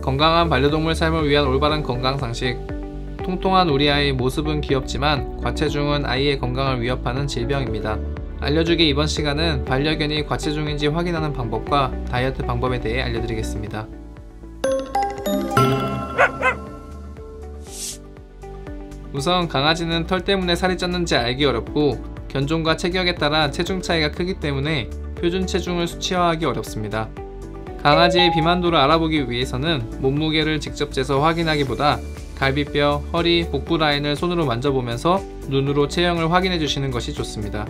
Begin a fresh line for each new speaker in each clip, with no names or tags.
건강한 반려동물 삶을 위한 올바른 건강 상식. 통통한 우리 아이 모습은 귀엽지만 과체중은 아이의 건강을 위협하는 질병입니다. 알려주기 이번 시간은 반려견이 과체중인지 확인하는 방법과 다이어트 방법에 대해 알려드리겠습니다. 우선 강아지는 털 때문에 살이 쪘는지 알기 어렵고 견종과 체격에 따라 체중 차이가 크기 때문에 표준 체중을 수치화하기 어렵습니다. 강아지의 비만도를 알아보기 위해서는 몸무게를 직접 재서 확인하기보다 갈비뼈, 허리, 복부 라인을 손으로 만져보면서 눈으로 체형을 확인해 주시는 것이 좋습니다.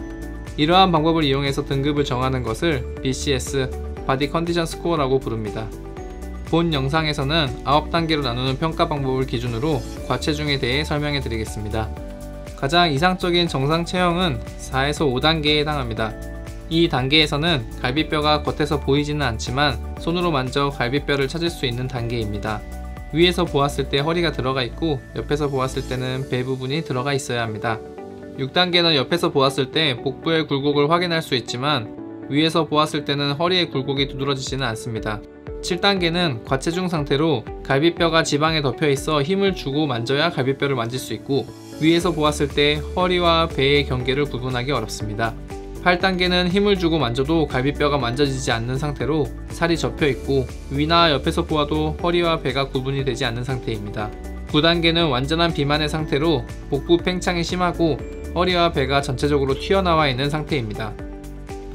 이러한 방법을 이용해서 등급을 정하는 것을 BCS, 바디 컨디션 스코어라고 부릅니다. 본 영상에서는 9단계로 나누는 평가 방법을 기준으로 과체중에 대해 설명해 드리겠습니다. 가장 이상적인 정상 체형은 4에서 5단계에 해당합니다. 이 단계에서는 갈비뼈가 겉에서 보이지는 않지만 손으로 만져 갈비뼈를 찾을 수 있는 단계입니다. 위에서 보았을 때 허리가 들어가 있고 옆에서 보았을 때는 배 부분이 들어가 있어야 합니다. 6단계는 옆에서 보았을 때 복부의 굴곡을 확인할 수 있지만 위에서 보았을 때는 허리의 굴곡이 두드러지지는 않습니다. 7단계는 과체중 상태로 갈비뼈가 지방에 덮여 있어 힘을 주고 만져야 갈비뼈를 만질 수 있고 위에서 보았을 때 허리와 배의 경계를 구분하기 어렵습니다. 8단계는 힘을 주고 만져도 갈비뼈가 만져지지 않는 상태로 살이 접혀 있고 위나 옆에서 보아도 허리와 배가 구분이 되지 않는 상태입니다. 9단계는 완전한 비만의 상태로 복부 팽창이 심하고 허리와 배가 전체적으로 튀어나와 있는 상태입니다.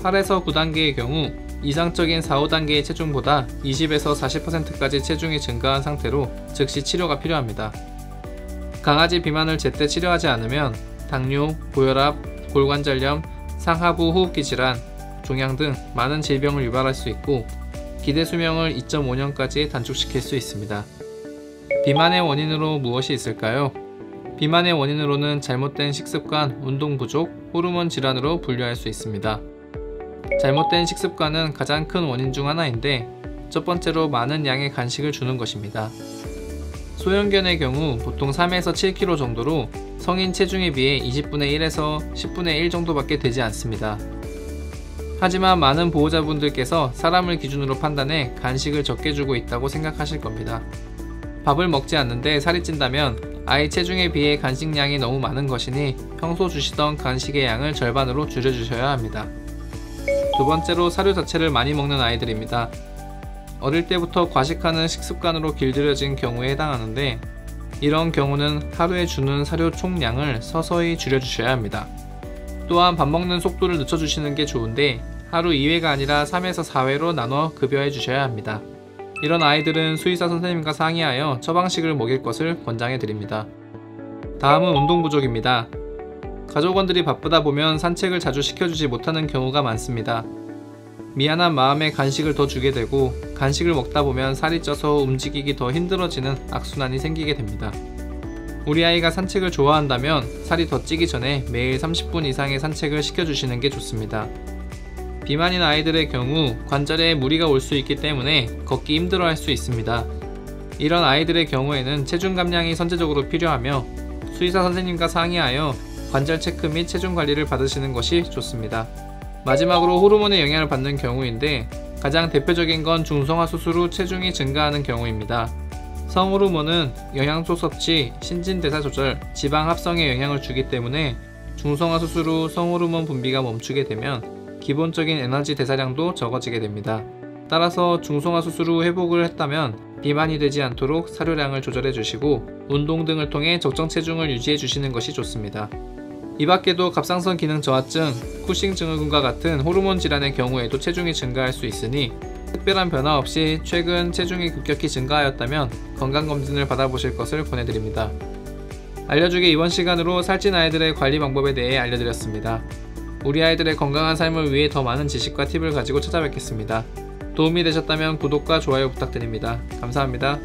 8에서 9단계의 경우 이상적인 4, 5단계의 체중보다 20에서 40%까지 체중이 증가한 상태로 즉시 치료가 필요합니다. 강아지 비만을 제때 치료하지 않으면 당뇨, 고혈압, 골관절염, 상하부 호흡기 질환, 종양 등 많은 질병을 유발할 수 있고 기대 수명을 2.5년까지 단축시킬 수 있습니다. 비만의 원인으로 무엇이 있을까요? 비만의 원인으로는 잘못된 식습관, 운동 부족, 호르몬 질환으로 분류할 수 있습니다. 잘못된 식습관은 가장 큰 원인 중 하나인데 첫 번째로 많은 양의 간식을 주는 것입니다. 소형견의 경우 보통 3에서 7kg 정도로 성인 체중에 비해 20분의 1에서 10분의 1 정도밖에 되지 않습니다. 하지만 많은 보호자분들께서 사람을 기준으로 판단해 간식을 적게 주고 있다고 생각하실 겁니다. 밥을 먹지 않는데 살이 찐다면 아이 체중에 비해 간식량이 너무 많은 것이니 평소 주시던 간식의 양을 절반으로 줄여주셔야 합니다. 두 번째로 사료 자체를 많이 먹는 아이들입니다. 어릴 때부터 과식하는 식습관으로 길들여진 경우에 해당하는데 이런 경우는 하루에 주는 사료 총량을 서서히 줄여주셔야 합니다. 또한 밥 먹는 속도를 늦춰주시는 게 좋은데 하루 2회가 아니라 3에서 4회로 나눠 급여해 주셔야 합니다. 이런 아이들은 수의사 선생님과 상의하여 처방식을 먹일 것을 권장해 드립니다. 다음은 운동 부족입니다. 가족원들이 바쁘다 보면 산책을 자주 시켜주지 못하는 경우가 많습니다. 미안한 마음에 간식을 더 주게 되고 간식을 먹다 보면 살이 쪄서 움직이기 더 힘들어지는 악순환이 생기게 됩니다. 우리 아이가 산책을 좋아한다면 살이 더 찌기 전에 매일 30분 이상의 산책을 시켜주시는 게 좋습니다. 비만인 아이들의 경우 관절에 무리가 올 수 있기 때문에 걷기 힘들어 할 수 있습니다. 이런 아이들의 경우에는 체중 감량이 선제적으로 필요하며 수의사 선생님과 상의하여 관절 체크 및 체중 관리를 받으시는 것이 좋습니다. 마지막으로 호르몬의 영향을 받는 경우인데 가장 대표적인 건 중성화 수술 후 체중이 증가하는 경우입니다. 성호르몬은 영양소 섭취, 신진대사 조절, 지방 합성에 영향을 주기 때문에 중성화 수술 후 성호르몬 분비가 멈추게 되면 기본적인 에너지 대사량도 적어지게 됩니다. 따라서 중성화 수술 후 회복을 했다면 비만이 되지 않도록 사료량을 조절해 주시고 운동 등을 통해 적정 체중을 유지해 주시는 것이 좋습니다. 이 밖에도 갑상선 기능 저하증, 쿠싱 증후군과 같은 호르몬 질환의 경우에도 체중이 증가할 수 있으니 특별한 변화 없이 최근 체중이 급격히 증가하였다면 건강검진을 받아보실 것을 권해드립니다. 알려주기 이번 시간으로 살찐 아이들의 관리 방법에 대해 알려드렸습니다. 우리 아이들의 건강한 삶을 위해 더 많은 지식과 팁을 가지고 찾아뵙겠습니다. 도움이 되셨다면 구독과 좋아요 부탁드립니다. 감사합니다.